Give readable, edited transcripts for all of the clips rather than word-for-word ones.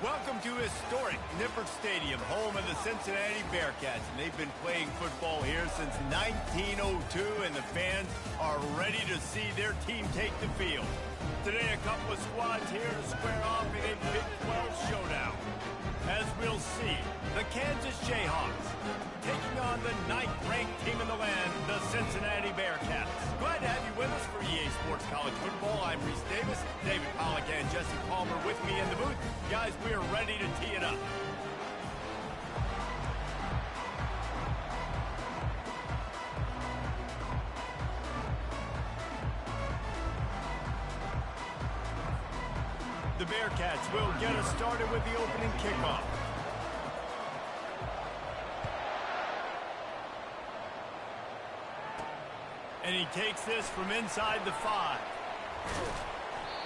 Welcome to historic Nippert Stadium, home of the Cincinnati Bearcats. And they've been playing football here since 1902, and the fans are ready to see their team take the field. Today, a couple of squads here to square off in a Big 12 showdown. As we'll see, the Kansas Jayhawks taking on the 9th-ranked team in the land, the Cincinnati Bearcats. Glad to have you with us for EA Sports College Football. I'm Reese Davis, David Pollack, and Jesse Palmer with me in the booth. Guys, we are ready to tee it up. The Bearcats will get us started with the opening kickoff. And he takes this from inside the 5.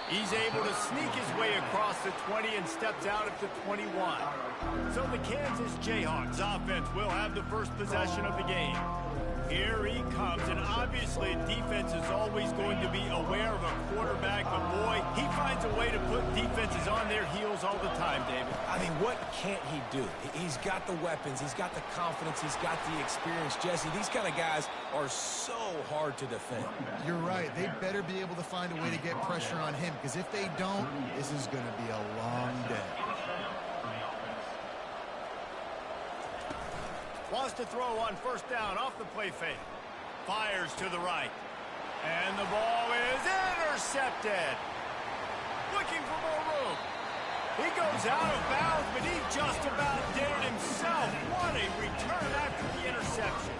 He's able to sneak his way across the 20 and steps out at the 21. So the Kansas Jayhawks offense will have the first possession of the game. Here he comes, and obviously defense is always going to be aware of a quarterback, but boy, he finds a way to put defenses on their heels all the time, David. I mean, what can't he do? He's got the weapons, he's got the confidence, he's got the experience. Jesse, these kind of guys are so hard to defend. You're right. They better be able to find a way to get pressure on him, because if they don't, this is going to be a long day. Wants to throw on first down off the play fake. Fires to the right. And the ball is intercepted. Looking for more room. He goes out of bounds, but he just about did it himself. What a return after the interception.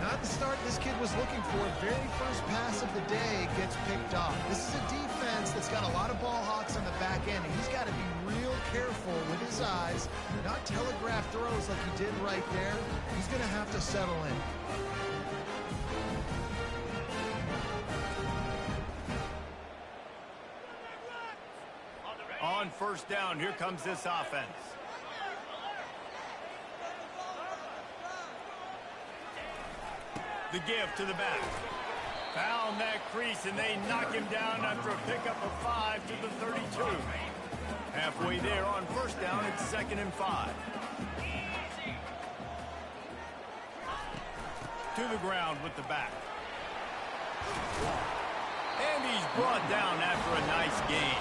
Not the start this kid was looking for. Very first pass of the day gets picked off. This is a defense that's got a lot of ball hawks on the back end, and he's got to be real careful with his eyes, not telegraph throws like he did right there. He's going to have to settle in. On first down, here comes this offense. The give to the back. Found that crease, and they knock him down after a pickup of 5 to the 32. Halfway there on first down, it's 2nd and 5. To the ground with the back. And he's brought down after a nice gain.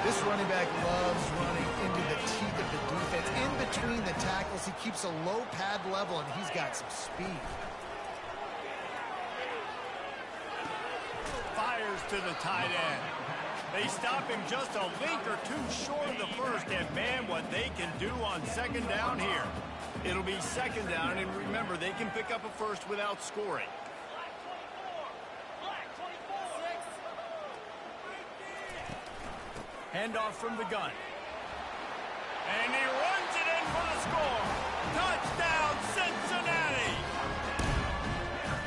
This running back loves running into the teeth of the defense. In between the tackles, he keeps a low pad level, and he's got some speed. Fires to the tight end. They stop him just a link or two short of the first, and man, what they can do on second down here. It'll be second down, and remember, they can pick up a first without scoring. Handoff from the gun. And he runs it in for the score. Touchdown, Cincinnati!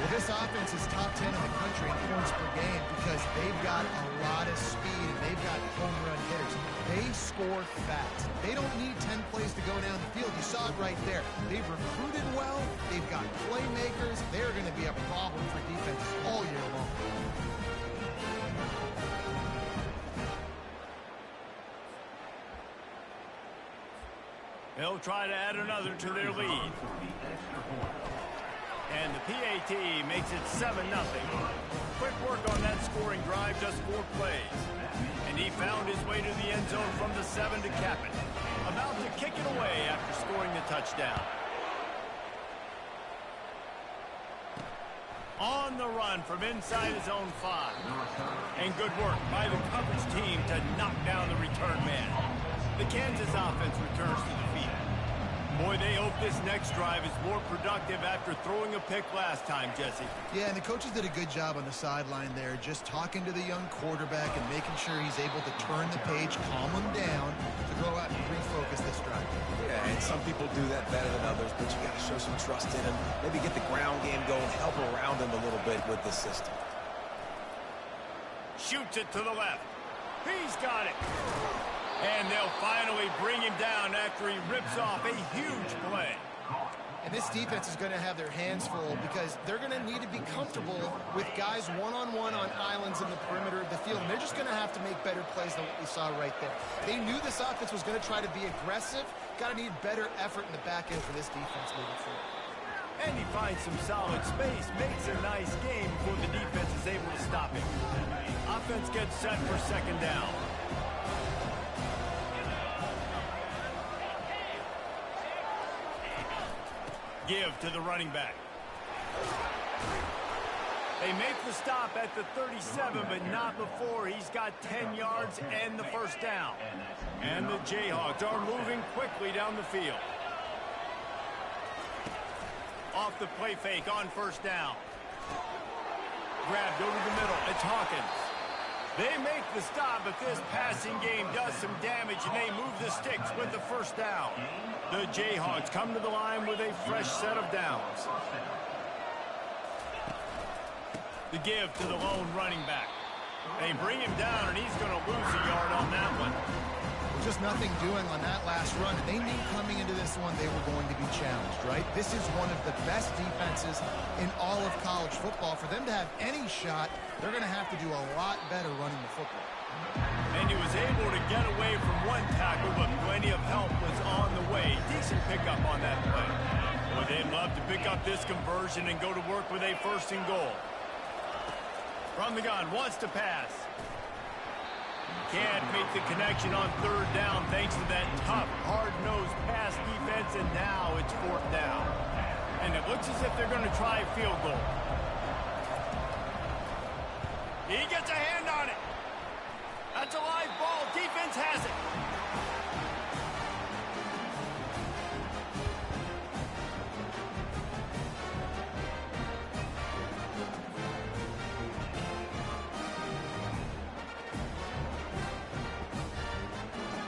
Well, this offense is top 10 in the country in points per game because they've got a lot of speed and they've got home run hitters. They score fast. They don't need 10 plays to go down the field. You saw it right there. They've recruited well. They've got playmakers. They're going to be a problem for defenses all year long. They'll try to add another to their lead. And the PAT makes it 7-0. Quick work on that scoring drive, just 4 plays. And he found his way to the end zone from the 7 to cap it. About to kick it away after scoring the touchdown. On the run from inside his own 5. And good work by the coverage team to knock down the return man. The Kansas offense returns to the field. Boy, they hope this next drive is more productive after throwing a pick last time, Jesse. Yeah, and the coaches did a good job on the sideline there, just talking to the young quarterback and making sure he's able to turn the page, calm him down, to go out and refocus this drive. Yeah, and some people do that better than others, but you got to show some trust in him. Maybe get the ground game going, help around him a little bit with the system. Shoots it to the left. He's got it. And they'll finally bring him down after he rips off a huge play. And this defense is going to have their hands full because they're going to need to be comfortable with guys one-on-one on islands in the perimeter of the field. And they're just going to have to make better plays than what we saw right there. They knew this offense was going to try to be aggressive. Got to need better effort in the back end for this defense moving forward. And he finds some solid space, makes a nice game before the defense is able to stop it. Offense gets set for second down. Give to the running back. They make the stop at the 37, but not before he's got 10 yards and the first down. And the Jayhawks are moving quickly down the field. Off the play fake on first down. Grabbed over the middle. It's Hawkins. They make the stop, but this passing game does some damage, and they move the sticks with the first down. The Jayhawks come to the line with a fresh set of downs. The give to the lone running back. They bring him down, and he's going to lose a yard on that one. Just nothing doing on that last run. And they knew coming into this one they were going to be challenged, right? This is one of the best defenses in all of college football. For them to have any shot, they're going to have to do a lot better running the football. And he was able to get away from one tackle, but plenty of help was on the way. Decent pickup on that play. Boy, they'd love to pick up this conversion and go to work with a first and goal. From the gun, wants to pass. Can't make the connection on third down thanks to that tough, hard-nosed pass defense, and now it's fourth down. And it looks as if they're going to try a field goal. He gets a hand on it. That's a live ball. Defense has it.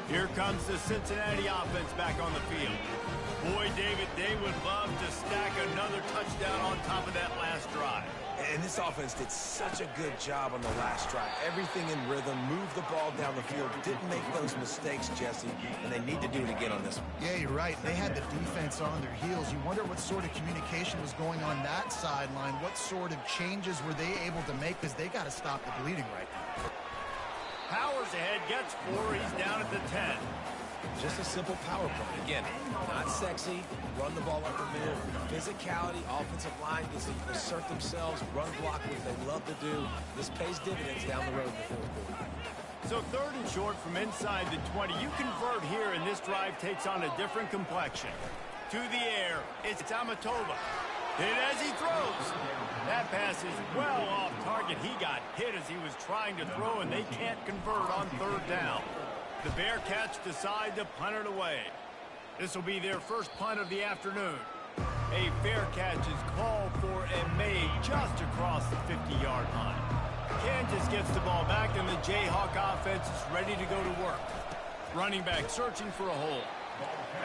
Here comes the Cincinnati offense back on the field. Boy, David, they would love to stack another touchdown on top of that last drive. And this offense did such a good job on the last drive. Everything in rhythm, moved the ball down the field, didn't make those mistakes, Jesse, and they need to do it again on this one. Yeah, you're right. They had the defense on their heels. You wonder what sort of communication was going on that sideline. What sort of changes were they able to make, because they got to stop the bleeding right now. Powers ahead, gets 4, he's down at the 10. Just a simple power play. Again, not sexy, run the ball up the middle. Physicality, offensive line gets to assert themselves, run block, what they love to do. This pays dividends down the road in the fourth quarter. So third and short from inside the 20. You convert here, and this drive takes on a different complexion. To the air, it's Amatova. Hit as he throws. That pass is well off target. He got hit as he was trying to throw, and they can't convert on third down. The Bearcats decide to punt it away. This will be their first punt of the afternoon. A fair catch is called for and made just across the 50-yard line. Kansas gets the ball back, and the Jayhawk offense is ready to go to work. Running back searching for a hole.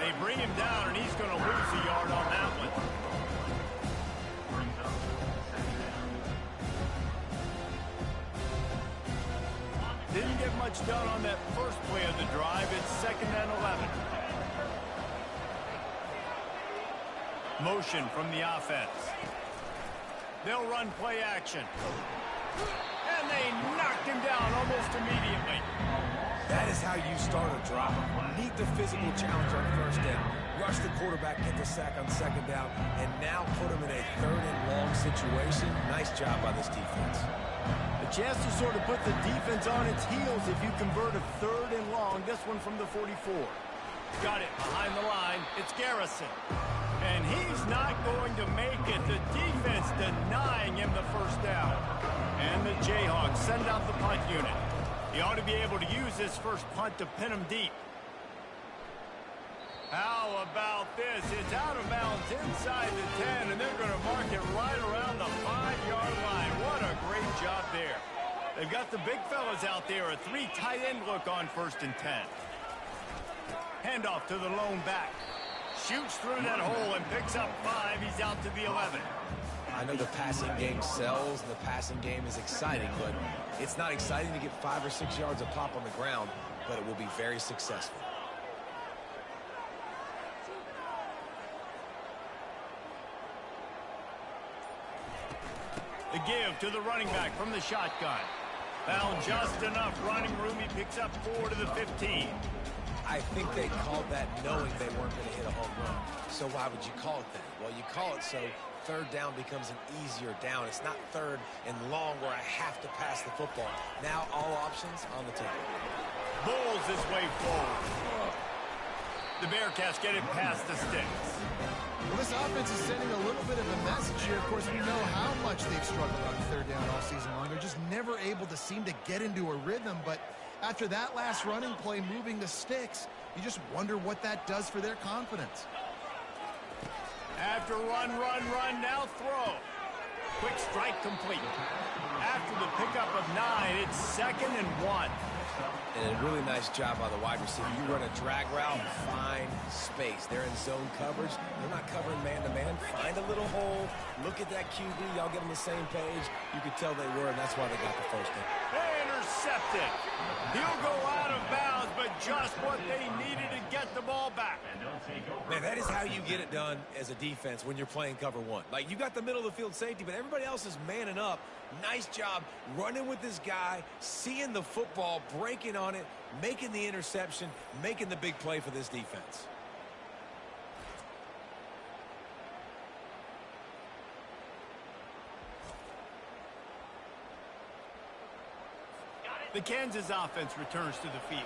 They bring him down, and he's going to lose a yard on that one. Didn't get much done on that first play of the drive. It's 2nd and 11. Motion from the offense. They'll run play action. And they knocked him down almost immediately. That is how you start a drive. Meet the physical challenge on first down. Rush the quarterback, get the sack on second down, and now put him in a third and long situation. Nice job by this defense. A chance to sort of put the defense on its heels if you convert a third and long. This one from the 44. Got it behind the line. It's Garrison. And he's not going to make it. The defense denying him the first down. And the Jayhawks send out the punt unit. He ought to be able to use this first punt to pin him deep. How about this? It's out of bounds inside the 10, and they're going to mark it right around the 5-yard line. What a great job there. They've got the big fellas out there, a 3 tight end look on 1st and 10. Handoff to the lone back. Shoots through that hole and picks up 5. He's out to the 11. I know the passing game sells, and the passing game is exciting, but it's not exciting to get 5 or 6 yards of pop on the ground, but it will be very successful. The give to the running back from the shotgun. Found just enough running room. He picks up 4 to the 15. I think they called that knowing they weren't going to hit a home run. So why would you call it that? Well, you call it so third down becomes an easier down. It's not third and long where I have to pass the football. Now all options on the table. Bowls his way forward. The Bearcats get it past the sticks. Well, this offense is sending a little bit of a message here. Of course, we know how much they've struggled on third down all season long. They're just never able to seem to get into a rhythm. But after that last running play moving the sticks, you just wonder what that does for their confidence. After run, now throw. Quick strike complete. After the pickup of 9, it's 2nd and 1. And a really nice job by the wide receiver. You run a drag route, find space. They're in zone coverage. They're not covering man-to-man. Find a little hole. Look at that QB. Y'all get on the same page. You could tell they were, and that's why they got the first down. Intercepted. He'll go out of bounds, but just what they needed to get the ball back. Man, that is how you get it done as a defense when you're playing cover one. Like, you got the middle of the field safety, but everybody else is manning up. Nice job running with this guy, seeing the football, breaking on it, making the interception, making the big play for this defense. The Kansas offense returns to the field.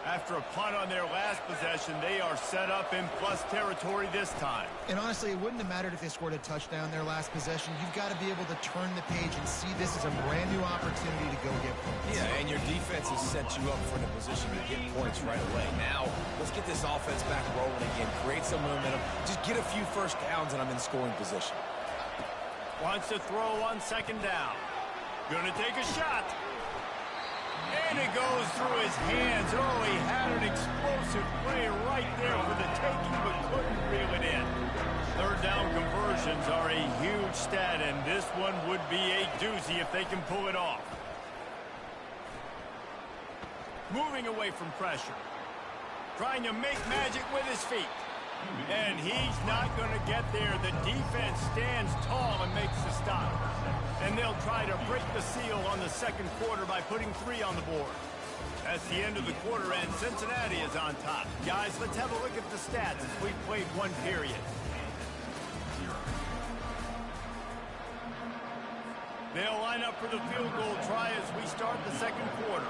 After a punt on their last possession, they are set up in plus territory this time. And honestly, it wouldn't have mattered if they scored a touchdown their last possession. You've got to be able to turn the page and see this as a brand new opportunity to go get points. Yeah, and your defense has set you up for the position to get points right away. Now, let's get this offense back rolling again. Create some momentum. Just get a few first downs, and I'm in scoring position. Wants to throw on 2nd down. Gonna take a shot. And it goes through his hands. Oh, he had an explosive play right there for the taking, but couldn't reel it in. Third down conversions are a huge stat, and this one would be a doozy if they can pull it off. Moving away from pressure. Trying to make magic with his feet. And he's not going to get there. The defense stands tall and makes the stop. And they'll try to break the seal on the second quarter by putting 3 on the board. That's the end of the quarter, and Cincinnati is on top. Guys, let's have a look at the stats as we've played one period. They'll line up for the field goal try as we start the second quarter.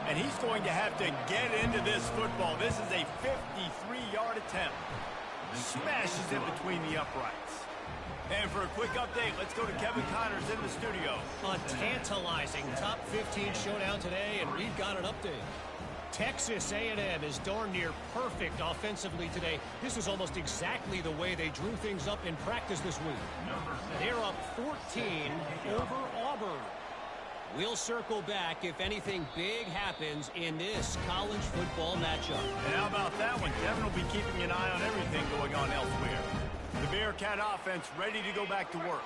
And he's going to have to get into this football. This is a 53-yard attempt. Smashes in between the uprights. And for a quick update, let's go to Kevin Connors in the studio. A tantalizing top 15 showdown today, and we've got an update. Texas A&M is darn near perfect offensively today. This is almost exactly the way they drew things up in practice this week. They're up 14 over Auburn. We'll circle back if anything big happens in this college football matchup. And how about that one? Kevin will be keeping an eye on everything going on elsewhere. The Bearcat offense ready to go back to work.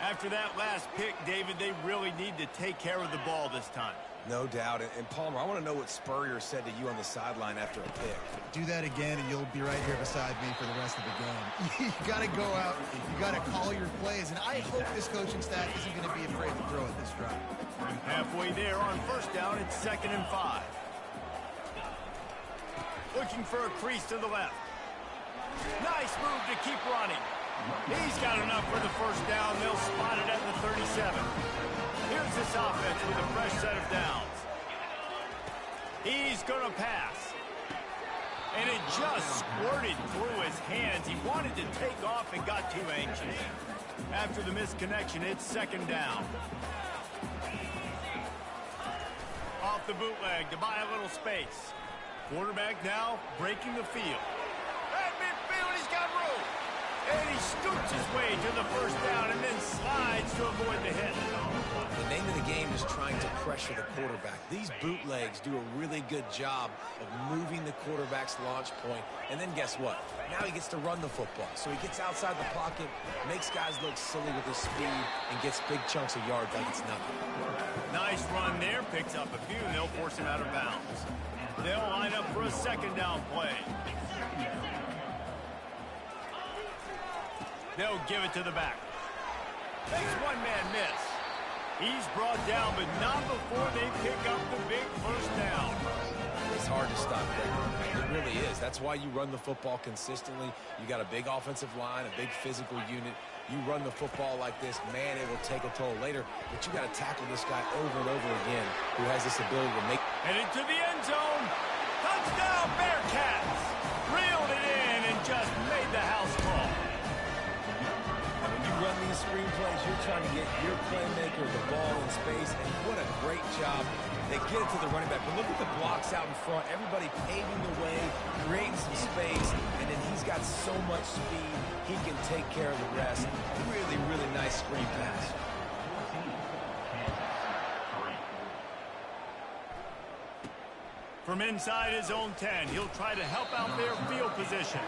After that last pick, David, they really need to take care of the ball this time. No doubt. And Palmer, I want to know what Spurrier said to you on the sideline after a pick. Do that again, and you'll be right here beside me for the rest of the game. You got to go out. You got to call your plays. And I hope this coaching staff isn't going to be afraid to throw at this drive. Halfway there on first down, it's 2nd and 5. Looking for a crease to the left. Nice move to keep running. He's got enough for the first down. They'll spot it at the 37. Here's this offense with a fresh set of downs. He's going to pass. And it just squirted through his hands. He wanted to take off and got too anxious. After the misconnection, it's 2nd down. Off the bootleg to buy a little space. Quarterback now breaking the field. At midfield, he's got room. And he scoots his way to the first down and then slides to avoid the hit. The name of the game is trying to pressure the quarterback. These bootlegs do a really good job of moving the quarterback's launch point. And then guess what? Now he gets to run the football. So he gets outside the pocket, makes guys look silly with his speed, and gets big chunks of yards like it's nothing. Nice run there. Picks up a few, and they'll force him out of bounds. They'll line up for a 2nd down play. They'll give it to the back. Makes one man miss. He's brought down, but not before they pick up the big first down. It's hard to stop Greg. It really is. That's why you run the football consistently. You got a big offensive line, a big physical unit. You run the football like this, man, it will take a toll later. But you got to tackle this guy over and over again who has this ability to make... Headed to the end zone. Touchdown, Bearcats. Reeled it in and just made the house call. When you run these screenplays, you're trying to get your playmaker the ball in space, and what a great job. They get it to the running back, but look at the blocks out in front. Everybody paving the way, creating some space, and then he's got so much speed, he can take care of the rest. Really, really nice screen pass. From inside his own 10, he'll try to help out their field position.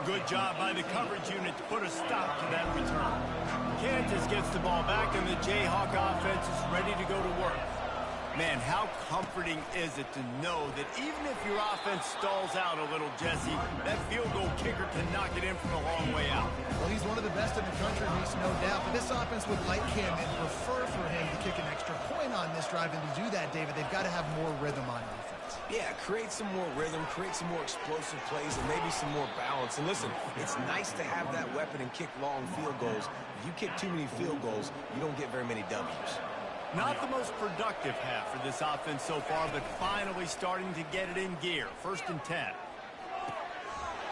Good job by the coverage unit to put a stop to that return. Kansas gets the ball back, and the Jayhawk offense is ready to go to work. Man, how comforting is it to know that even if your offense stalls out a little, Jesse, that field goal kicker can knock it in from a long way out. Well, he's one of the best in the country, Reese, no doubt. But this offense would like him and prefer for him to kick an extra point on this drive. And to do that, David, they've got to have more rhythm on offense. Yeah, create some more rhythm, create some more explosive plays, and maybe some more balance. And listen, it's nice to have that weapon and kick long field goals. If you kick too many field goals, you don't get very many W's. Not the most productive half for this offense so far, but finally starting to get it in gear. 1st and 10.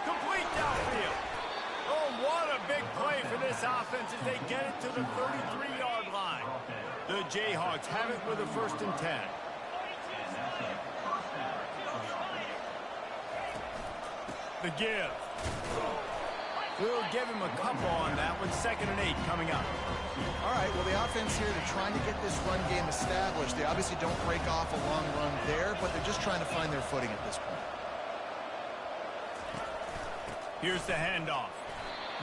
Complete downfield. Oh, what a big play for this offense as they get it to the 33-yard line. The Jayhawks have it with a 1st and 10. The give. We'll give him a couple on that one. 2nd and 8 coming up. All right, well, the offense here, they're trying to get this run game established. They obviously don't break off a long run there, but they're just trying to find their footing at this point. Here's the handoff.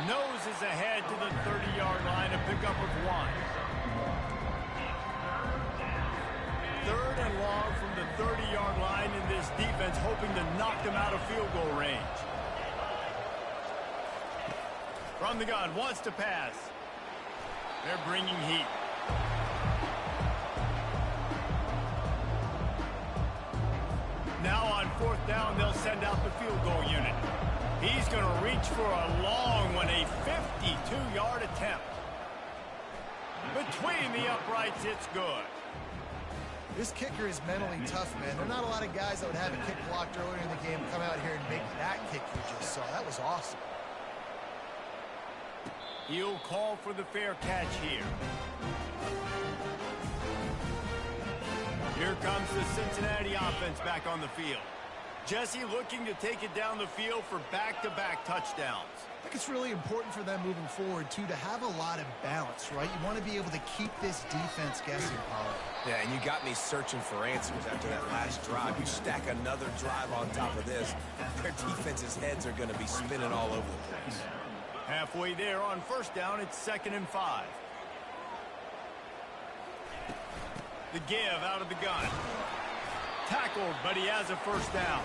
Nose is ahead to the 30-yard line, a pickup of 1. 3rd and long from the 30-yard line, in this defense hoping to knock them out of field goal range. From the gun, wants to pass. They're bringing heat. Now on 4th down, they'll send out the field goal unit. He's going to reach for a long one, a 52-yard attempt. Between the uprights, it's good. This kicker is mentally tough, man. There are not a lot of guys that would have a kick blocked earlier in the game come out here and make that kick you just saw. That was awesome. He'll call for the fair catch here. Here comes the Cincinnati offense back on the field. Jesse looking to take it down the field for back-to-back touchdowns. I think it's really important for them moving forward, too, to have a lot of balance, right? You want to be able to keep this defense guessing, Paul. Yeah, and you got me searching for answers after that last drive. You stack another drive on top of this, their defense's heads are going to be spinning all over the place. Halfway there on 1st down, it's 2nd and 5. The give out of the gun. Tackled, but he has a 1st down.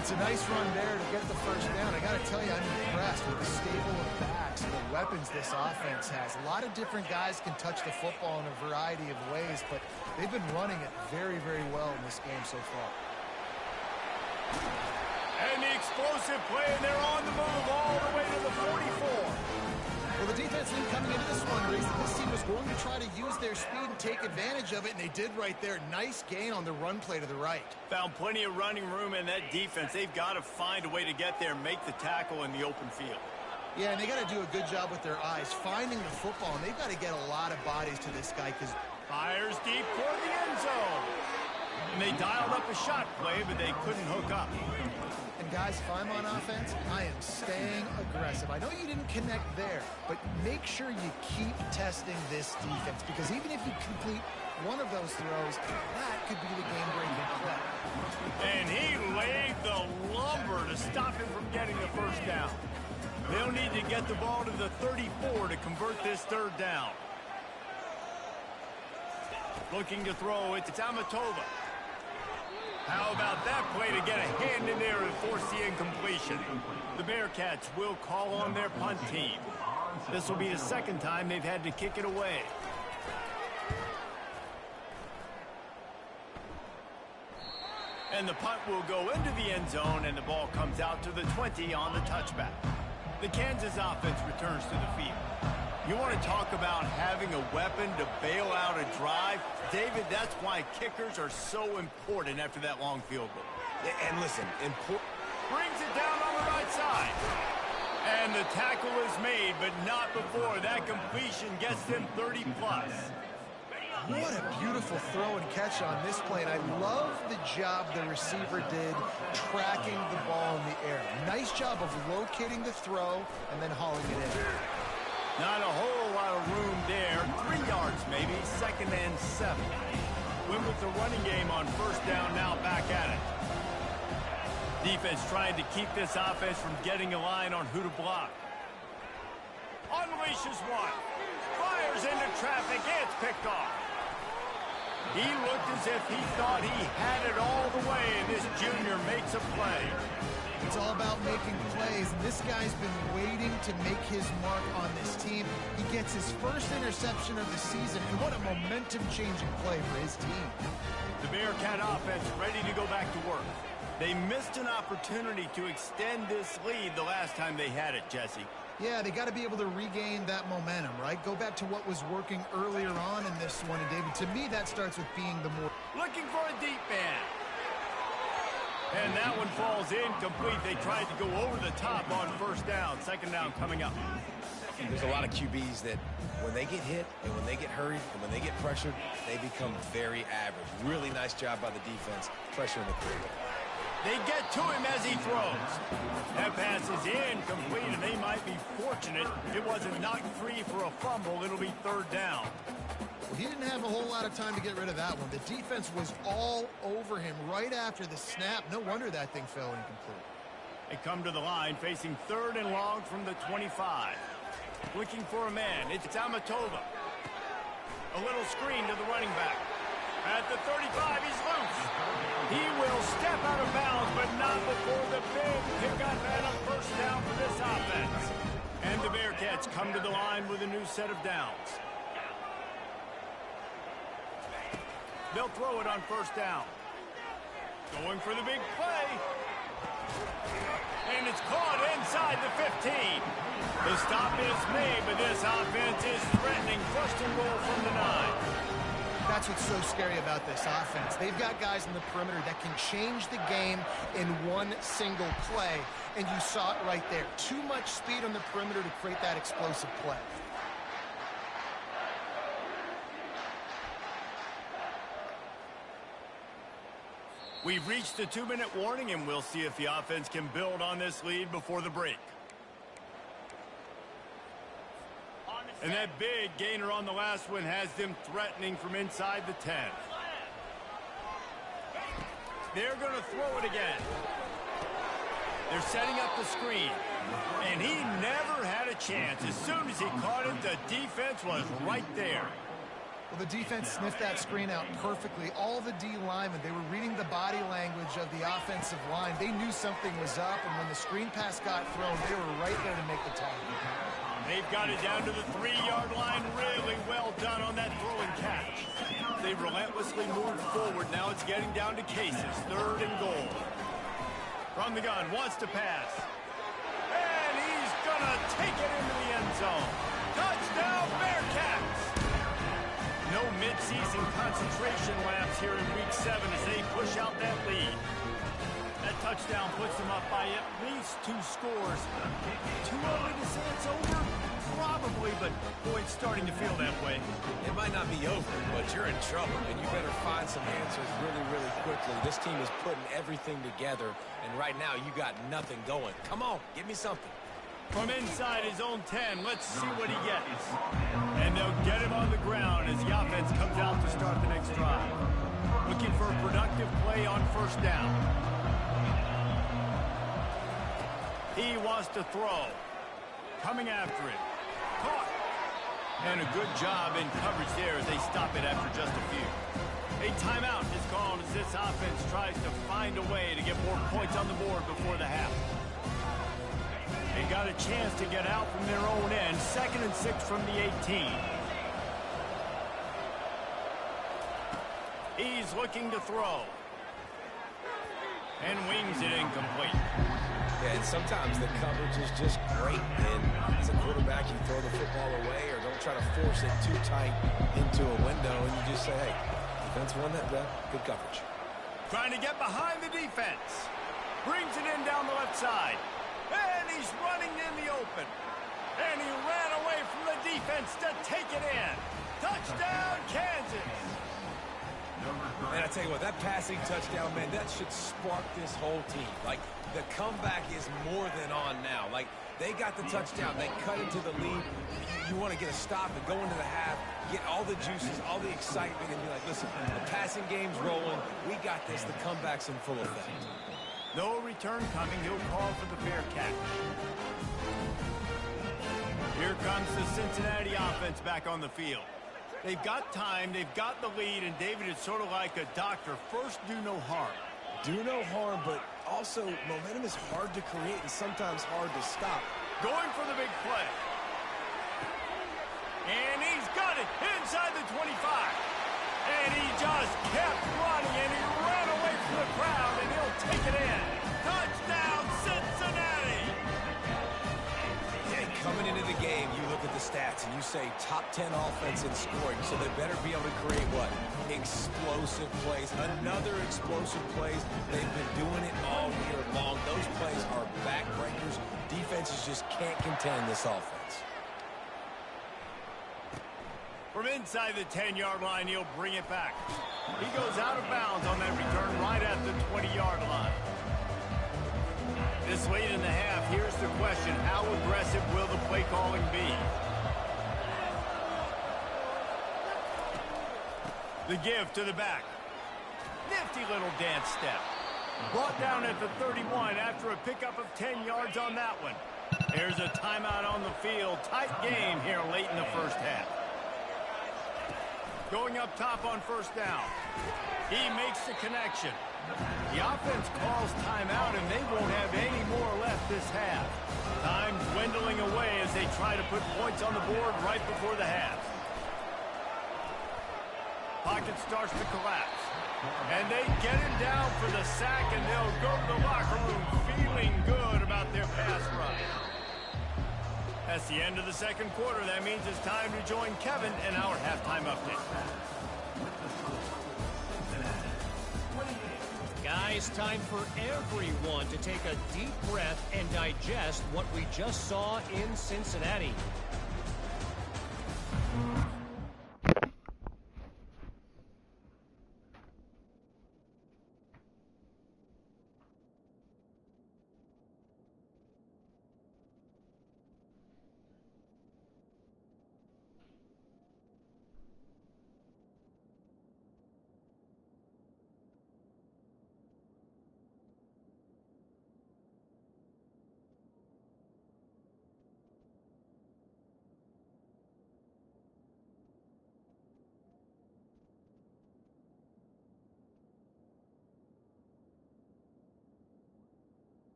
It's a nice run there to get the 1st down. I got to tell you, I'm impressed with the stable of backs and the weapons this offense has. A lot of different guys can touch the football in a variety of ways, but they've been running it very, very well in this game so far. And the explosive play, and they're on the move all the way to the 44. Well, the defense knew coming into this one, Reese, that this team was going to try to use their speed and take advantage of it, and they did right there. Nice gain on the run play to the right. Found plenty of running room in that defense. They've got to find a way to get there and make the tackle in the open field. Yeah, and they got to do a good job with their eyes, finding the football, and they've got to get a lot of bodies to this guy because... Fires deep for the end zone. And they dialed up a shot play, but they couldn't hook up. And guys, if I'm on offense, I am staying aggressive. I know you didn't connect there, but make sure you keep testing this defense because even if you complete one of those throws, that could be the game-breaking play. And he laid the lumber to stop him from getting the 1st down. They'll need to get the ball to the 34 to convert this 3rd down. Looking to throw, it's Amatova. How about that play to get a hand in there and force the incompletion? The Bearcats will call on their punt team. This will be the second time they've had to kick it away. And the punt will go into the end zone, and the ball comes out to the 20 on the touchback. The Kansas offense returns to the field. You want to talk about having a weapon to bail out a drive? David, that's why kickers are so important after that long field goal. And listen, brings it down on the right side. And the tackle is made, but not before that completion gets them 30-plus. What a beautiful throw and catch on this play, and I love the job the receiver did tracking the ball in the air. Nice job of locating the throw and then hauling it in. Not a whole lot of room there. 3 yards maybe, 2nd and 7. Win with the running game on first down, now back at it. Defense trying to keep this offense from getting a line on who to block. Unleashes one. Fires into traffic. It's picked off. He looked as if he thought he had it all the way, and this junior makes a play. It's all about making plays, and this guy's been waiting to make his mark on this team. He gets his first interception of the season, and what a momentum-changing play for his team. The Bearcat offense ready to go back to work. They missed an opportunity to extend this lead the last time they had it, Jesse. Yeah, they got to be able to regain that momentum, right? Go back to what was working earlier on in this one, and David, to me, that starts with being the more... Looking for a deep man. And that one falls incomplete. They tried to go over the top on first down. 2nd down coming up. There's a lot of QBs that when they get hit and when they get hurried and when they get pressured, they become very average. Really nice job by the defense pressuring the quarterback. They get to him as he throws. That pass is incomplete, and they might be fortunate it wasn't knocked free for a fumble. It'll be 3rd down. Well, he didn't have a whole lot of time to get rid of that one. The defense was all over him right after the snap. No wonder that thing fell incomplete. They come to the line facing 3rd and long from the 25. Looking for a man. It's Amatova. A little screen to the running back. At the 35, he's loose. He will step out of bounds, but not before the big pickup and a first down for this offense. And the Bearcats come to the line with a new set of downs. They'll throw it on first down. Going for the big play. And it's caught inside the 15. The stop is made, but this offense is threatening. 1st and goal from the 9. That's what's so scary about this offense. They've got guys in the perimeter that can change the game in one single play, and you saw it right there. Too much speed on the perimeter to create that explosive play. We've reached the 2-minute warning, and we'll see if the offense can build on this lead before the break. And that big gainer on the last one has them threatening from inside the 10. They're going to throw it again. They're setting up the screen. And he never had a chance. As soon as he caught it, the defense was right there. Well, the defense sniffed that screen out perfectly. All the D linemen, they were reading the body language of the offensive line. They knew something was up, and when the screen pass got thrown, they were right there to make the tackle. They've got it down to the 3-yard line. Really well done on that throw and catch. They relentlessly moved forward. Now it's getting down to cases. 3rd and goal. From the gun, wants to pass. And he's going to take it into the end zone. Touchdown, Bearcats! No mid-season concentration laps here in Week 7 as they push out that lead. That touchdown puts them up by at least 2 scores. Too early to say it's over? Probably, but boy, it's starting to feel that way. It might not be over, but you're in trouble, and you better find some answers really, really quickly. This team is putting everything together, and right now you got nothing going. Come on, give me something. From inside his own 10, let's see what he gets. And they'll get him on the ground as the offense comes out to start the next drive. Looking for a productive play on first down. He wants to throw. Coming after it. Caught. And a good job in coverage there as they stop it after just a few. A timeout is called as this offense tries to find a way to get more points on the board before the half. They got a chance to get out from their own end. 2nd and 6 from the 18. He's looking to throw. And wings it incomplete. Yeah, and sometimes the coverage is just great. And as a quarterback, you throw the football away or don't try to force it too tight into a window. And you just say, hey, defense won that. Good coverage. Trying to get behind the defense. Brings it in down the left side. And he's running in the open. And he ran away from the defense to take it in. Touchdown, Kansas. And I tell you what, that passing touchdown, man, that should spark this whole team. Like, the comeback is more than on now. Like, they got the touchdown. They cut into the lead. You want to get a stop and go into the half, get all the juices, all the excitement, and be like, listen, the passing game's rolling. We got this. The comeback's in full effect. No return coming. He'll call for the fair catch. Here comes the Cincinnati offense back on the field. They've got time, they've got the lead, and David is sort of like a doctor. First, do no harm. Do no harm, but also momentum is hard to create and sometimes hard to stop. Going for the big play. And he's got it inside the 25. And he just kept running, and he ran away from the crowd, and he'll take it in. Touchdown, Cincinnati! Yeah, coming into the game, you look at the stats, and you say top 10 offense in scoring, so they better be able to create what? Explosive plays. Another explosive plays. They've been doing it all year long. Those plays are backbreakers. Defenses just can't contend this offense. From inside the 10-yard line, he'll bring it back. He goes out of bounds on that return right at the 20-yard line. This late in the half, here's the question. How aggressive will the play calling be? The give to the back. Nifty little dance step. Brought down at the 31 after a pickup of 10 yards on that one. There's a timeout on the field. Tight game here late in the first half. Going up top on first down. He makes the connection. The offense calls timeout, and they won't have any more left this half. Time dwindling away as they try to put points on the board right before the half. Pocket starts to collapse. And they get him down for the sack, and they'll go to the locker room feeling good about their pass rush. That's the end of the second quarter. That means it's time to join Kevin in our halftime update. Guys, time for everyone to take a deep breath and digest what we just saw in Cincinnati.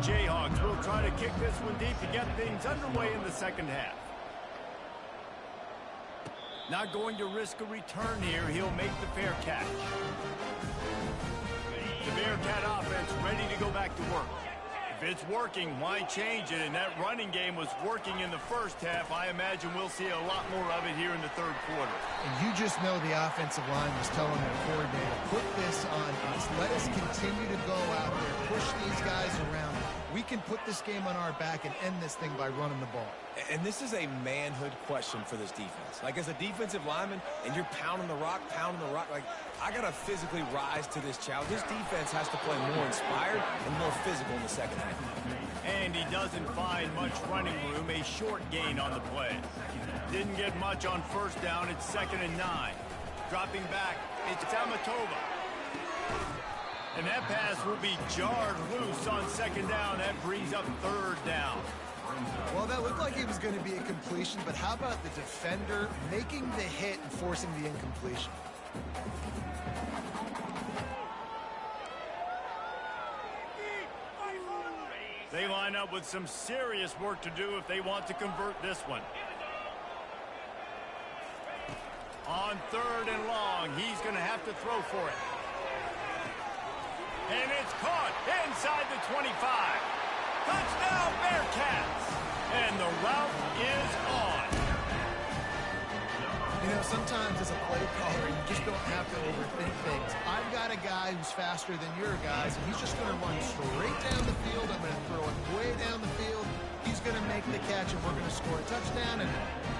Jayhawks will try to kick this one deep to get things underway in the second half. Not going to risk a return here. He'll make the fair catch. The Bearcat offense ready to go back to work. If it's working, why change it? And that running game was working in the first half. I imagine we'll see a lot more of it here in the third quarter. And you just know the offensive line was telling their coordinator, put this on us. Let us continue to go out there, push these guys around. We can put this game on our back and end this thing by running the ball. And this is a manhood question for this defense. Like, as a defensive lineman, and you're pounding the rock, like, I got to physically rise to this challenge. This defense has to play more inspired and more physical in the second half. And he doesn't find much running room, a short gain on the play. Didn't get much on first down. It's 2nd and 9. Dropping back, it's Amatova. And that pass will be jarred loose on 2nd down. That brings up 3rd down. Well, that looked like it was going to be a completion, but how about the defender making the hit and forcing the incompletion? They line up with some serious work to do if they want to convert this one. On 3rd and long, he's going to have to throw for it. And it's caught inside the 25. Touchdown, Bearcats! And the route is on. You know, sometimes as a play caller, you just don't have to overthink things. I've got a guy who's faster than your guys, and he's just going to run straight down the field. I'm going to throw it way down the field. He's going to make the catch, and we're going to score a touchdown, and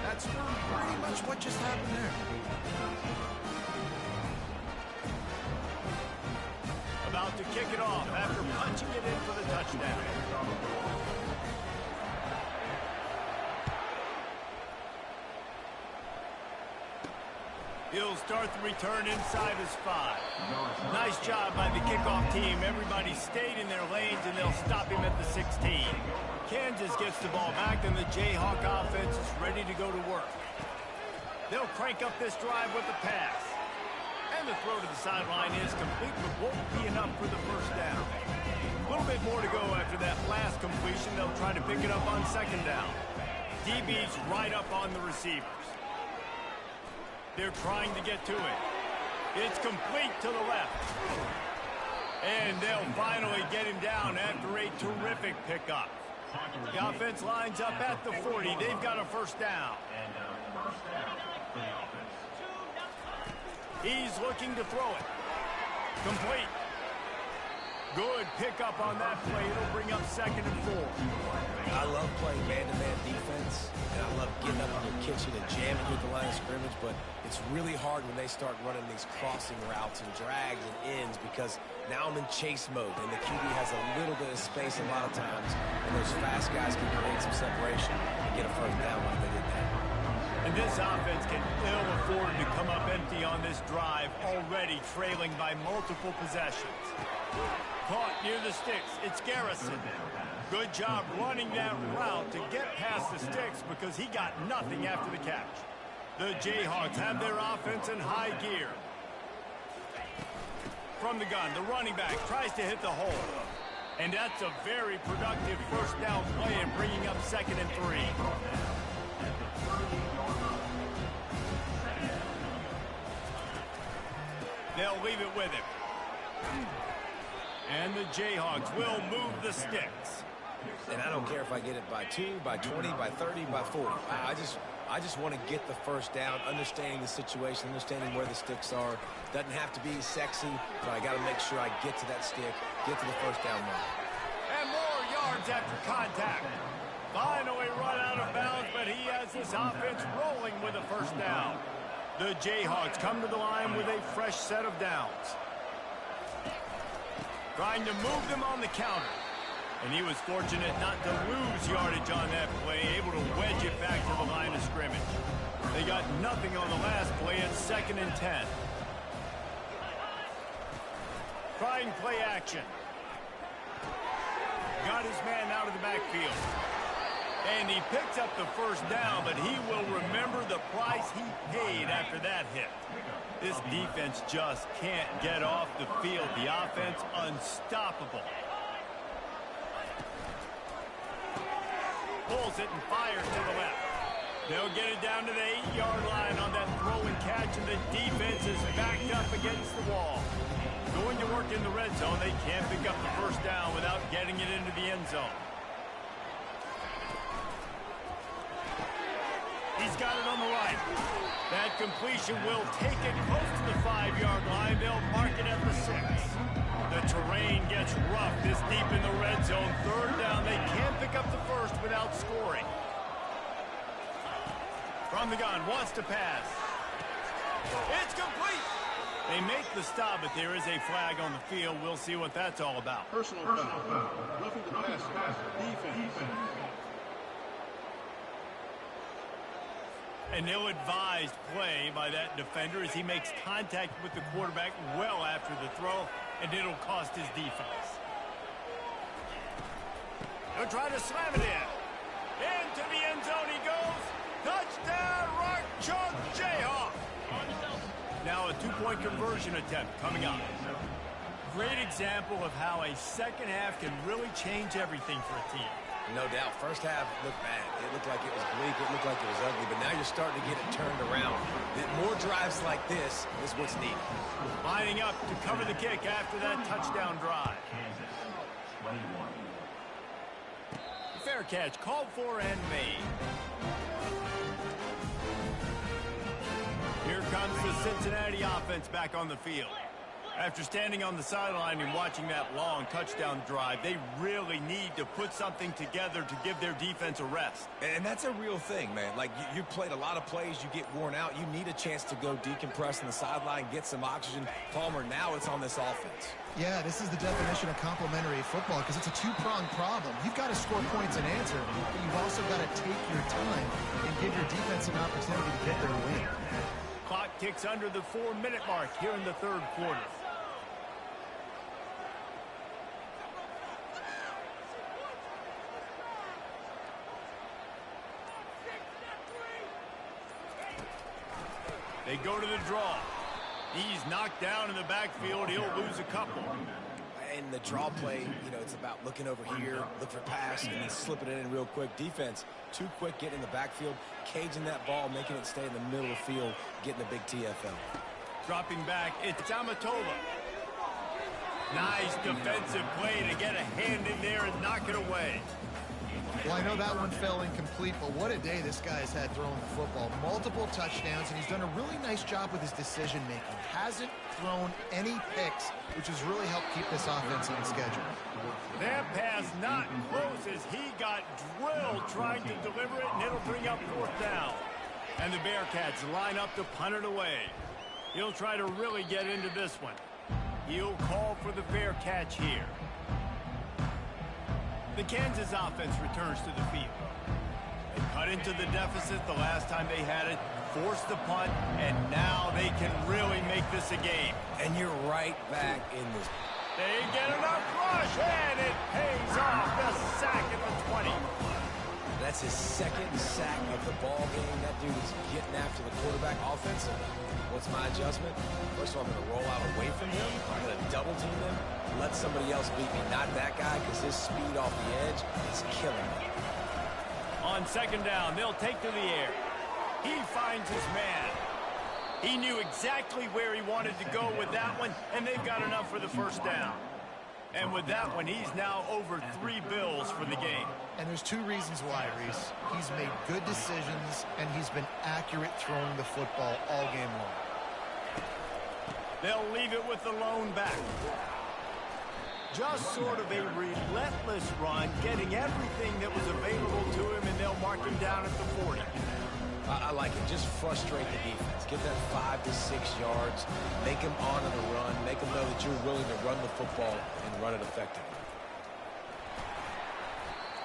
that's pretty much what just happened there. About to kick it off after punching it in for the touchdown. He'll start the return inside his 5. Nice job by the kickoff team. Everybody stayed in their lanes, and they'll stop him at the 16. Kansas gets the ball back, and the Jayhawk offense is ready to go to work. They'll crank up this drive with the pass. And the throw to the sideline is complete, but won't be enough for the first down. A little bit more to go after that last completion. They'll try to pick it up on 2nd down. DB's right up on the receivers. They're trying to get to it. It's complete to the left. And they'll finally get him down after a terrific pickup. The offense lines up at the 40. They've got a first down. He's looking to throw it. Complete. Good pickup on that play. It'll bring up 2nd and 4. I love playing man-to-man defense, and I love getting up in the kitchen and jamming with the line of scrimmage, but it's really hard when they start running these crossing routes and drags and ends because now I'm in chase mode, and the QB has a little bit of space a lot of times, and those fast guys can create some separation and get a first down like they did that. And this offense can ill afford to come up empty on this drive, already trailing by multiple possessions. Caught near the sticks. It's Garrison. Good job running that route to get past the sticks because he got nothing after the catch. The Jayhawks have their offense in high gear. From the gun, the running back tries to hit the hole. And that's a very productive first down play and bringing up 2nd and 3. They'll leave it with him. And the Jayhawks will move the sticks. And I don't care if I get it by 2, by 20, by 30, by 40. I just want to get the first down, understanding the situation, understanding where the sticks are. Doesn't have to be sexy, but I got to make sure I get to that stick, get to the first down mark. And more yards after contact. Finally run out of bounds, but he has this offense rolling with a first down. The Jayhawks come to the line with a fresh set of downs. Trying to move them on the counter. And he was fortunate not to lose yardage on that play, able to wedge it back to the line of scrimmage. They got nothing on the last play at 2nd and 10. Trying play action. Got his man out of the backfield. And he picks up the first down, but he will remember the price he paid after that hit. This defense just can't get off the field. The offense unstoppable. pulls it and fires to the left. They'll get it down to the 8-yard line on that throw and catch, and the defense is backed up against the wall. Going to work in the red zone, they can't pick up the first down without getting it into the end zone. He's got it on the right. That completion will take it close to the 5-yard line. They'll mark it at the 6. The terrain gets rough this deep in the red zone. Third down, they can't pick up the first without scoring. From the gun, wants to pass. It's complete. They make the stop, but there is a flag on the field. We'll see what that's all about. Personal foul. Roughing the passer. Defense. An ill-advised play by that defender as he makes contact with the quarterback well after the throw, and it'll cost his defense. He'll try to slam it in. Into the end zone he goes. Touchdown, Rock Chalk Jayhawk. Now a two-point conversion attempt coming up. Great example of how a second half can really change everything for a team. No doubt. First half looked bad. It looked like it was bleak. It looked like it was ugly. But now you're starting to get it turned around. More drives like this is what's needed. Lining up to cover the kick after that touchdown drive. Fair catch called for and made. Here comes the Cincinnati offense back on the field. After standing on the sideline and watching that long touchdown drive, they really need to put something together to give their defense a rest. And that's a real thing, man. Like, you played a lot of plays, you get worn out. You need a chance to go decompress on the sideline, get some oxygen. Palmer, now it's on this offense. Yeah, this is the definition of complementary football because it's a two-pronged problem. You've got to score points and answer, but you've also got to take your time and give your defense an opportunity to get their win. Clock ticks under the 4-minute mark here in the third quarter. They go to the draw. He's knocked down in the backfield. He'll lose a couple. In the draw play, you know, it's about looking over here, look for pass, and then slipping it in real quick. Defense, too quick getting in the backfield, caging that ball, making it stay in the middle of the field, getting a big TFL. Dropping back, it's Amatola. Nice defensive play to get a hand in there and knock it away. Well, I know that one fell incomplete, but what a day this guy's had throwing the football. Multiple touchdowns, and he's done a really nice job with his decision-making. Hasn't thrown any picks, which has really helped keep this offense on schedule. That pass not close as he got drilled trying to deliver it, and it'll bring up fourth down. And the Bearcats line up to punt it away. He'll try to really get into this one. He'll call for the fair catch here. The Kansas offense returns to the field. They cut into the deficit the last time they had it, forced the punt, and now they can really make this a game. And you're right back in this. They get enough rush, and it pays off. The sack at the 20. That's his second sack of the ball game. That dude is getting after the quarterback offensively. What's my adjustment? First of all, I'm going to roll out away from him. I'm going to double team him. Let somebody else beat me, not that guy, because his speed off the edge is killing me. On second down, they'll take to the air. He finds his man. He knew exactly where he wanted to go with that one, and they've got enough for the first down. And with that one, he's now over 3 bills for the game. And there's two reasons why, Reese. He's made good decisions, and he's been accurate throwing the football all game long. They'll leave it with the lone back. Just sort of a relentless run, getting everything that was available to him, and they'll mark him down at the 40. I like it. Just frustrate the defense. Get that 5 to 6 yards. Make them honor the run. Make them know that you're willing to run the football and run it effectively.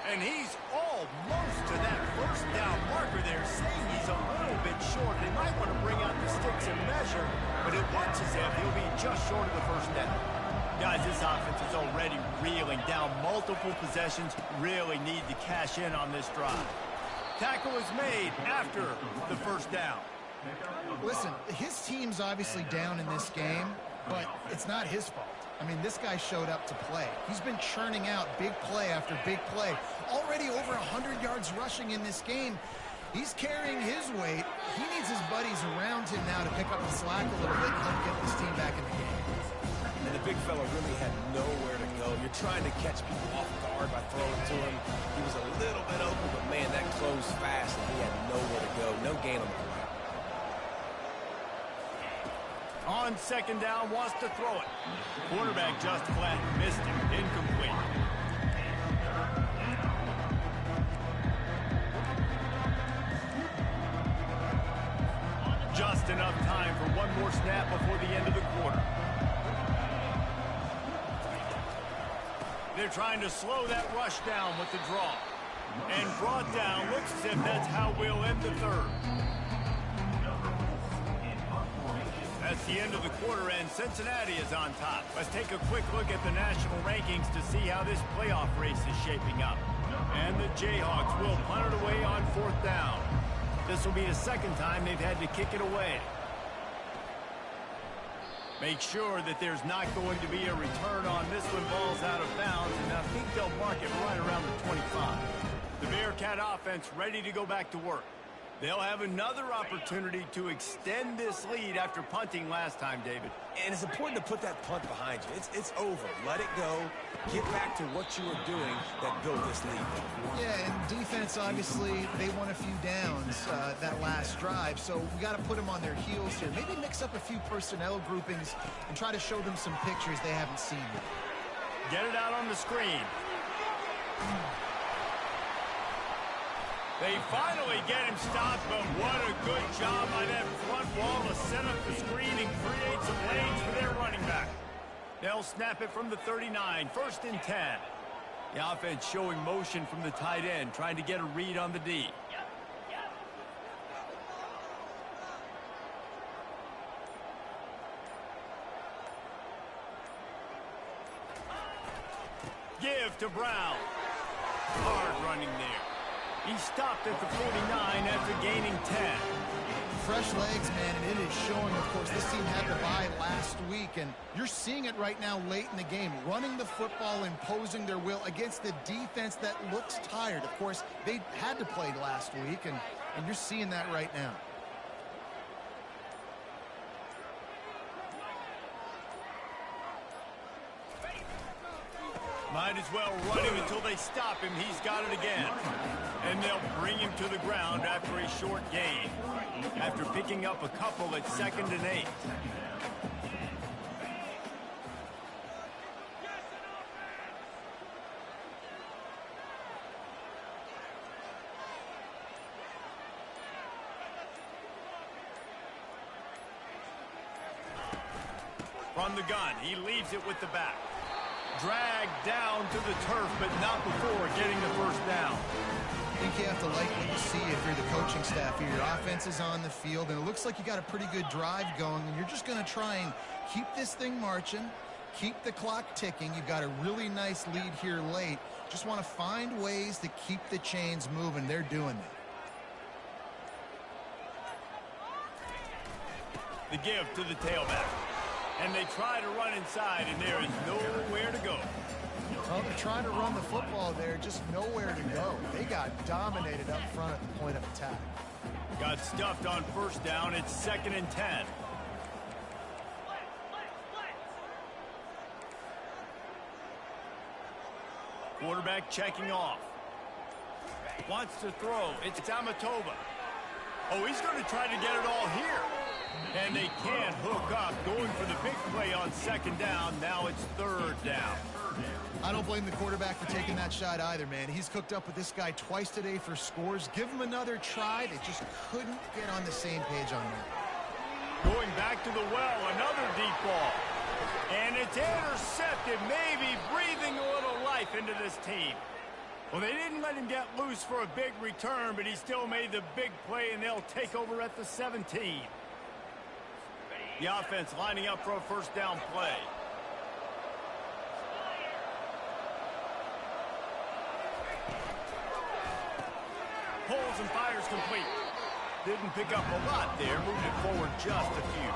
And he's almost to that first down marker there, saying he's a little bit short. They might want to bring out the sticks and measure, but it looks as if he'll be just short of the first down. Guys, this offense is already reeling down multiple possessions. Really need to cash in on this drive. Tackle is made after the first down. Listen, his team's obviously down in this game, but it's not his fault. I mean, this guy showed up to play. He's been churning out big play after big play. Already over 100 yards rushing in this game. He's carrying his weight. He needs his buddies around him now to pick up the slack a little bit and help get this team back in the game. And the big fella really had nowhere to go. You're trying to catch people off guard by throwing to him. He was a little bit open, but man, that closed fast, and he had nowhere to go. No gain on the play. On second down, wants to throw it. Quarterback just flat missed it. Incomplete. Just enough time for one more snap before the end of the quarter. They're trying to slow that rush down with the draw. And brought down. Looks as if that's how we'll end the third. That's the end of the quarter, and Cincinnati is on top. Let's take a quick look at the national rankings to see how this playoff race is shaping up. And the Jayhawks will punt it away on fourth down. This will be the second time they've had to kick it away. Make sure that there's not going to be a return on this when ball's out of bounds, and I think they'll mark it right around the 25. The Bearcat offense ready to go back to work. They'll have another opportunity to extend this lead after punting last time, David. And it's important to put that punt behind you. It's over. Let it go. Get back to what you were doing that built this lead. Yeah, and defense, obviously, they won a few downs that last drive, so we got to put them on their heels here. Maybe mix up a few personnel groupings and try to show them some pictures they haven't seen yet. Get it out on the screen. They finally get him stopped, but what a good job by that front wall to set up the screen and create some lanes for their running back. They'll snap it from the 39, 1st and 10. The offense showing motion from the tight end, trying to get a read on the D. Give to Brown. Hard running there. He stopped at the 49 after gaining 10. Fresh legs, man, and it is showing, of course, this team had the bye last week, and you're seeing it right now late in the game, running the football, imposing their will against the defense that looks tired. Of course, they had to play last week, and you're seeing that right now. Might as well run him until they stop him. He's got it again. And they'll bring him to the ground after a short gain. After picking up a couple at 2nd and 8. From the gun, he leaves it with the back. Dragged down to the turf, but not before getting the first down. I think you have to like what you see if you're the coaching staff here. Your offense is on the field, and it looks like you got a pretty good drive going, and you're just going to try and keep this thing marching, keep the clock ticking. You've got a really nice lead here late. Just want to find ways to keep the chains moving. They're doing that. The give to the tailback. And they try to run inside, and there is nowhere to go. Well, they're trying to run the football there, just nowhere to go. They got dominated up front at the point of attack. Got stuffed on first down. It's 2nd and 10. Quarterback checking off. Wants to throw. It's Amatova. Oh, he's going to try to get it all here. And they can't hook up, going for the big play on 2nd down. Now it's 3rd down. I don't blame the quarterback for taking that shot either, man. He's cooked up with this guy twice today for scores. Give him another try. They just couldn't get on the same page on that. Going back to the well, another deep ball. And it's intercepted, maybe breathing a little life into this team. Well, they didn't let him get loose for a big return, but he still made the big play, and they'll take over at the 17. The offense lining up for a first down play. Pulls and fires complete. Didn't pick up a lot there, moved it forward just a few.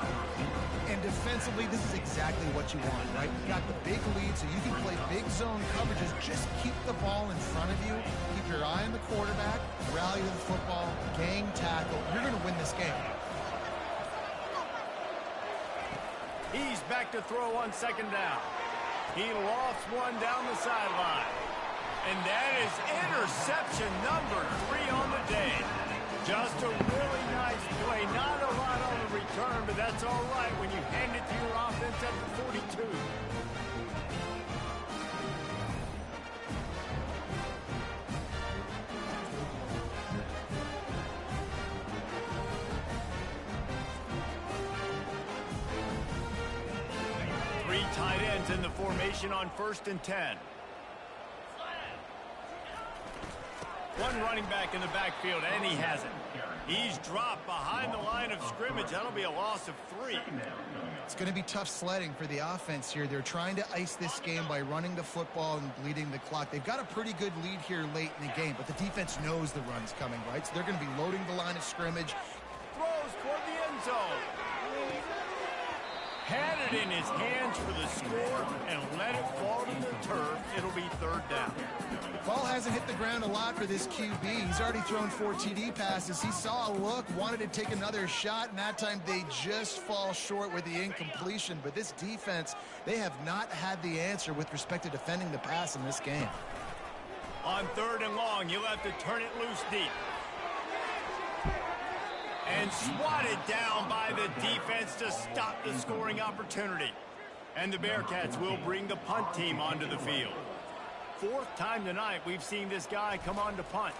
And defensively, this is exactly what you want, right? You got the big lead, so you can play big zone coverages. Just keep the ball in front of you. Keep your eye on the quarterback. Rally to the football. Gang tackle. You're going to win this game. He's back to throw on second down. He lofts one down the sideline. And that is interception number 3 on the day. Just a really nice play. Not a lot on the return, but that's all right when you hand it to your offense at the 42. Three tight ends in the formation on 1st and 10. One running back in the backfield, and he has it. He's dropped behind the line of scrimmage. That'll be a loss of 3. It's going to be tough sledding for the offense here. They're trying to ice this game by running the football and bleeding the clock. They've got a pretty good lead here late in the game, but the defense knows the run's coming, right? So they're going to be loading the line of scrimmage. Throws toward the end zone. Had it in his hands for the score and let it fall to the turf. It'll be 3rd down. Ball hasn't hit the ground a lot for this QB. He's already thrown 4 TD passes. He saw a look, wanted to take another shot, and that time they just fall short with the incompletion. But this defense, they have not had the answer with respect to defending the pass in this game. On 3rd and long, you'll have to turn it loose deep. And swatted down by the defense to stop the scoring opportunity. And the Bearcats will bring the punt team onto the field. 4th time tonight we've seen this guy come on to punt.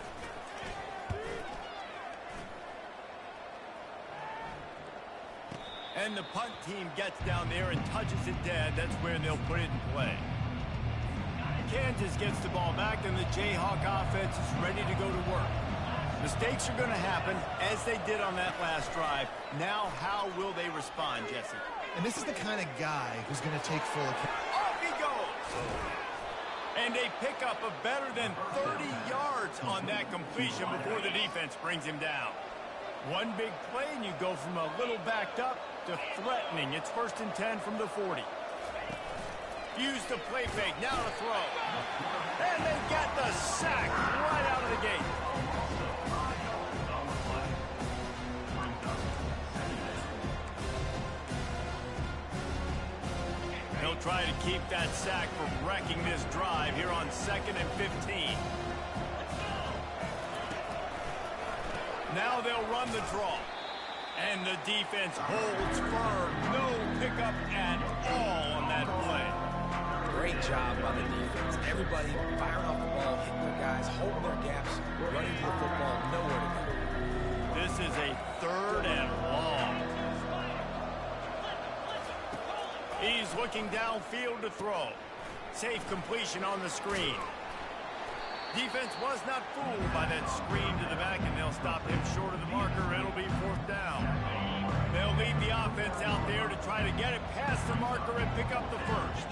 And the punt team gets down there and touches it dead. That's where they'll put it in play. Kansas gets the ball back, and the Jayhawk offense is ready to go to work. Mistakes are going to happen, as they did on that last drive. Now, how will they respond, Jesse? And this is the kind of guy who's going to take full account. Off he goes! And they pick up a better than 30 yards on that completion before the defense brings him down. One big play, and you go from a little backed up to threatening. It's 1st and 10 from the 40. Use the play fake, now to throw. And they get the sack right out of the gate. He'll try to keep that sack from wrecking this drive here on 2nd and 15. Now they'll run the draw. And the defense holds firm. No pickup at all on that play. Great job by the defense. Everybody firing off the ball, hitting their guys, holding their gaps, running to the football, nowhere to go. This is a 3rd and long. He's looking downfield to throw. Safe completion on the screen. Defense was not fooled by that screen to the back, and they'll stop him short of the marker. It'll be 4th down. They'll lead the offense out there to try to get it past the marker and pick up the 1st.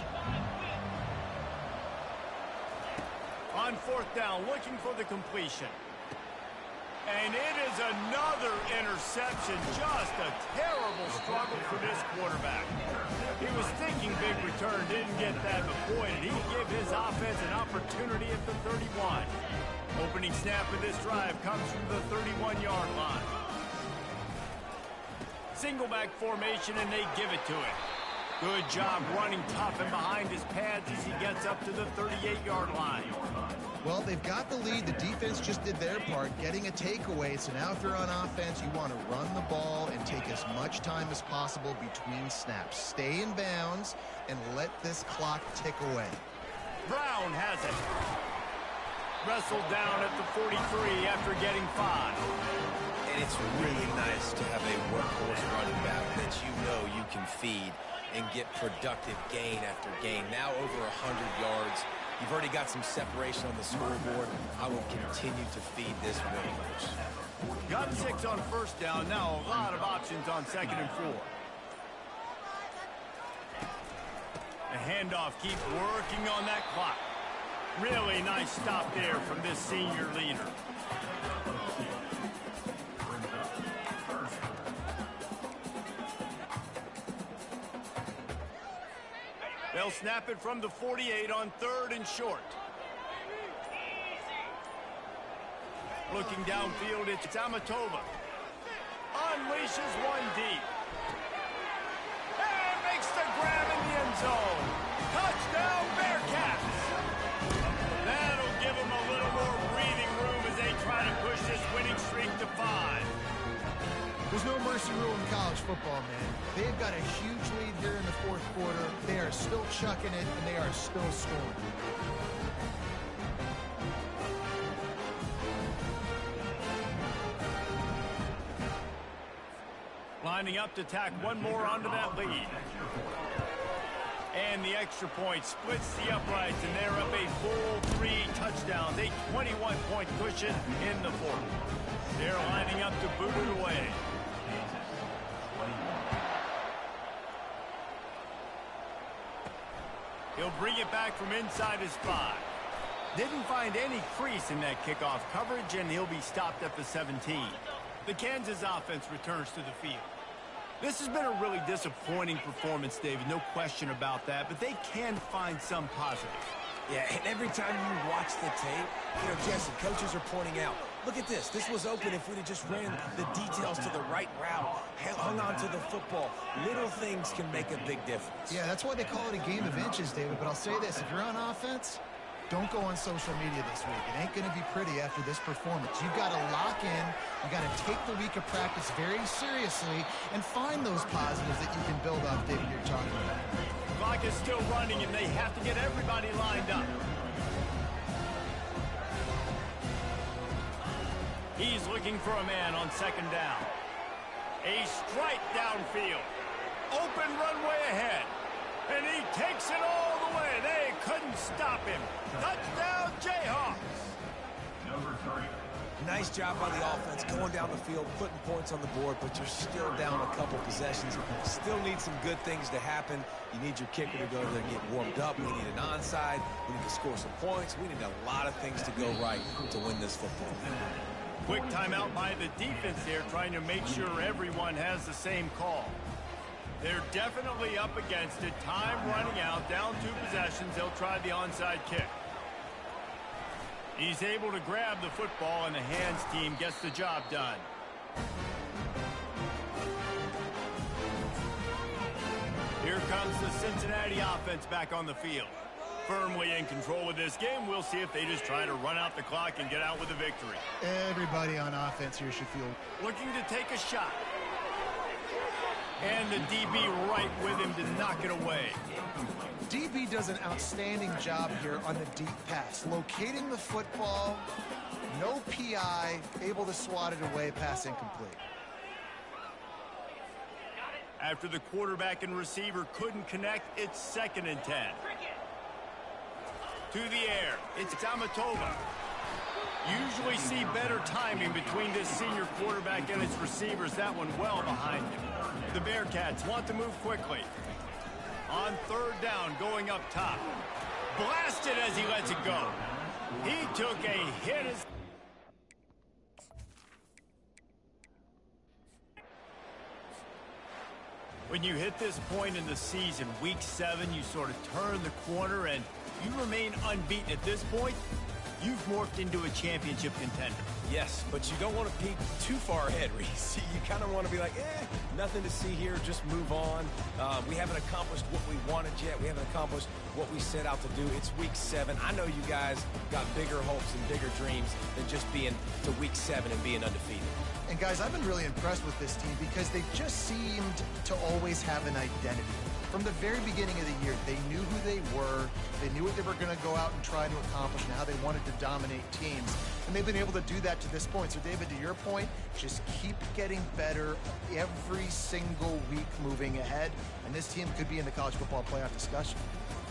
On 4th down, looking for the completion. And it is another interception. Just a terrible struggle for this quarterback. He was thinking big return, didn't get that, but boy, did he give his offense an opportunity at the 31. Opening snap of this drive comes from the 31-yard line. Single back formation, and they give it to him. Good job running tough and behind his pads as he gets up to the 38-yard line. Well, they've got the lead. The defense just did their part, getting a takeaway. So now if you're on offense, you want to run the ball and take as much time as possible between snaps. Stay in bounds and let this clock tick away. Brown has it. Wrestled down at the 43 after getting 5. And it's really nice to have a workhorse running back that you know you can feed and get productive gain after gain. Now over 100 yards. You've already got some separation on the scoreboard. I will continue to feed this workhorse. Got 6 on 1st down. Now a lot of options on 2nd and 4. The handoff keeps working on that clock. Really nice stop there from this senior leader. They'll snap it from the 48 on 3rd and short. Looking downfield, it's Amatova. Unleashes one deep. And makes the grab in the end zone. Touchdown, Bearcats! That'll give them a little more breathing room as they try to push this winning streak to 5. There's no mercy rule in college football, man. They've got a huge lead here in the 4th quarter. They are still chucking it, and they are still scoring. Lining up to tack one more onto that lead. And the extra point splits the uprights, and they're up a full 3 touchdowns, a 21-point cushion in the 4th. They're lining up to boot it away. He'll bring it back from inside his 5. Didn't find any crease in that kickoff coverage, and he'll be stopped at the 17. The Kansas offense returns to the field. This has been a really disappointing performance, David, no question about that, but they can find some positive. Yeah, and every time you watch the tape, Jesse, coaches are pointing out, look at this. This was open if we'd have just ran the details to the right route, hung on to the football. Little things can make a big difference. Yeah, that's why they call it a game of inches, David, but I'll say this. If you're on offense, don't go on social media this week. It ain't going to be pretty after this performance. You've got to lock in. You've got to take the week of practice very seriously and find those positives that you can build off, David, you're talking about. The clock is still running, and they have to get everybody lined up. He's looking for a man on 2nd down. A strike downfield. Open runway ahead. And he takes it all the way. They couldn't stop him. Touchdown, Jayhawks. Number 3. Nice job by the offense going down the field, putting points on the board, but you're still down a couple possessions. Still need some good things to happen. You need your kicker to go there and get warmed up. We need an onside. We need to score some points. We need a lot of things to go right to win this football game. Quick timeout by the defense there, trying to make sure everyone has the same call. They're definitely up against it. Time running out, down 2 possessions. They'll try the onside kick. He's able to grab the football, and the hands team gets the job done. Here comes the Cincinnati offense back on the field. Firmly in control of this game. We'll see if they just try to run out the clock and get out with a victory. Everybody on offense here should feel Looking to take a shot. And the DB right with him to knock it away. DB does an outstanding job here on the deep pass. Locating the football, no PI, able to swat it away, pass incomplete. After the quarterback and receiver couldn't connect, it's 2nd and 10. To the air, it's Amatova. Usually see better timing between this senior quarterback and his receivers. That one well behind him. The Bearcats want to move quickly. On 3rd down, going up top. Blasted as he lets it go. He took a hit as... When you hit this point in the season, week 7, you sort of turn the corner and you remain unbeaten at this point. You've morphed into a championship contender. Yes, but you don't want to peek too far ahead, Reese. You kind of want to be like, nothing to see here, just move on. We haven't accomplished what we wanted yet. We haven't accomplished what we set out to do. It's week 7. I know you guys got bigger hopes and bigger dreams than just being to week 7 and being undefeated. And guys, I've been really impressed with this team because they just seemed to always have an identity. From the very beginning of the year, they knew who they were, they knew what they were going to go out and try to accomplish and how they wanted to dominate teams. And they've been able to do that to this point. So, David, to your point, just keep getting better every single week moving ahead. And this team could be in the college football playoff discussion.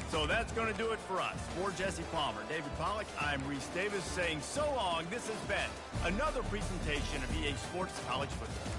So that's going to do it for us. For Jesse Palmer, David Pollack, I'm Reese Davis saying so long. This has been another presentation of EA Sports College Football.